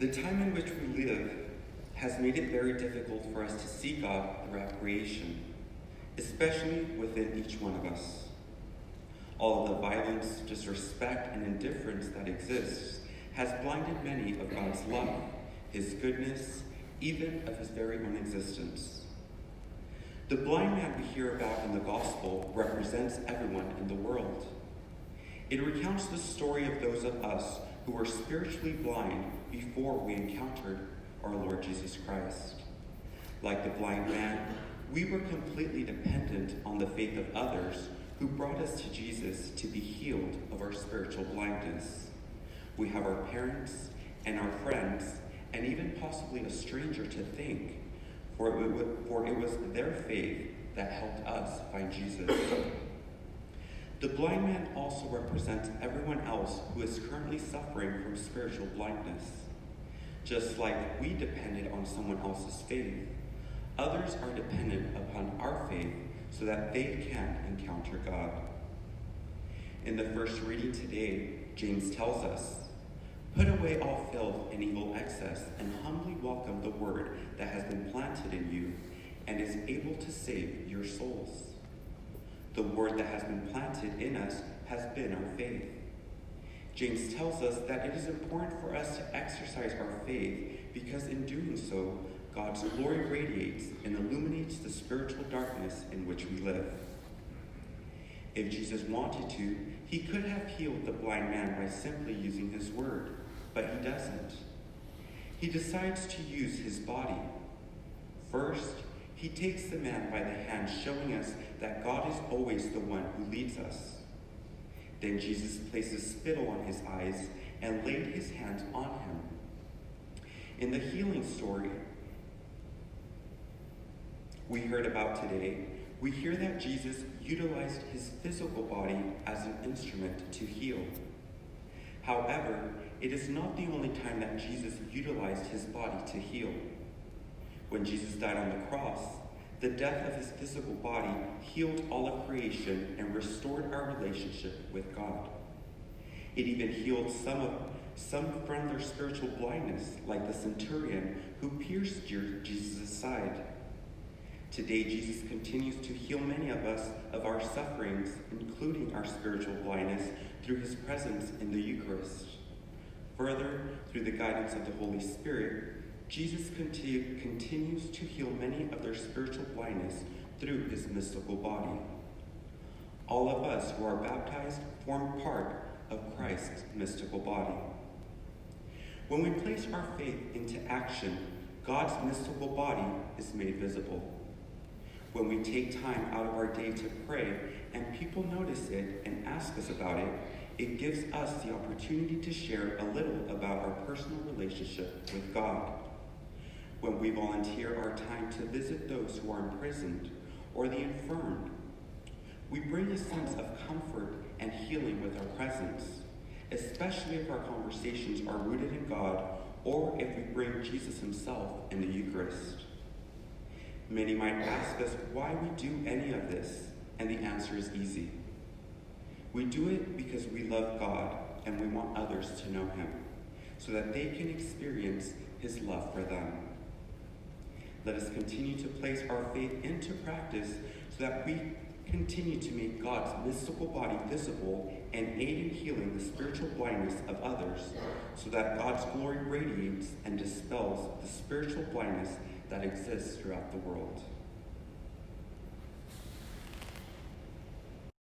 The time in which we live has made it very difficult for us to see God throughout creation, especially within each one of us. All of the violence, disrespect, and indifference that exists has blinded many of God's love, his goodness, even of his very own existence. The blind man we hear about in the gospel represents everyone in the world. It recounts the story of those of us who were spiritually blind before we encountered our Lord Jesus Christ. Like the blind man, we were completely dependent on the faith of others who brought us to Jesus to be healed of our spiritual blindness. We have our parents and our friends, and even possibly a stranger to thank, for it was their faith that helped us find Jesus. The blind man also represents everyone else who is currently suffering from spiritual blindness. Just like we depended on someone else's faith, others are dependent upon our faith so that they can encounter God. In the first reading today, James tells us, "Put away all filth and evil excess, and humbly welcome the word that has been planted in you and is able to save your souls." The word that has been planted in us has been our faith. James tells us that it is important for us to exercise our faith because in doing so, God's glory radiates and illuminates the spiritual darkness in which we live. If Jesus wanted to, he could have healed the blind man by simply using his word, but he doesn't. He decides to use his body. First, he takes the man by the hand, showing us that God is always the one who leads us. Then Jesus places spittle on his eyes and laid his hands on him. In the healing story we heard about today, we hear that Jesus utilized his physical body as an instrument to heal. However, it is not the only time that Jesus utilized his body to heal. When Jesus died on the cross, the death of his physical body healed all of creation and restored our relationship with God. It even healed some from their spiritual blindness, like the centurion who pierced Jesus' side. Today, Jesus continues to heal many of us of our sufferings, including our spiritual blindness, through his presence in the Eucharist. Further, through the guidance of the Holy Spirit, Jesus continues to heal many of their spiritual blindness through his mystical body. All of us who are baptized form part of Christ's mystical body. When we place our faith into action, God's mystical body is made visible. When we take time out of our day to pray and people notice it and ask us about it, it gives us the opportunity to share a little about our personal relationship with God. When we volunteer our time to visit those who are imprisoned or the infirm, we bring a sense of comfort and healing with our presence, especially if our conversations are rooted in God or if we bring Jesus himself in the Eucharist. Many might ask us why we do any of this, and the answer is easy. We do it because we love God and we want others to know him, so that they can experience his love for them. Let us continue to place our faith into practice so that we continue to make God's mystical body visible and aid in healing the spiritual blindness of others, so that God's glory radiates and dispels the spiritual blindness that exists throughout the world.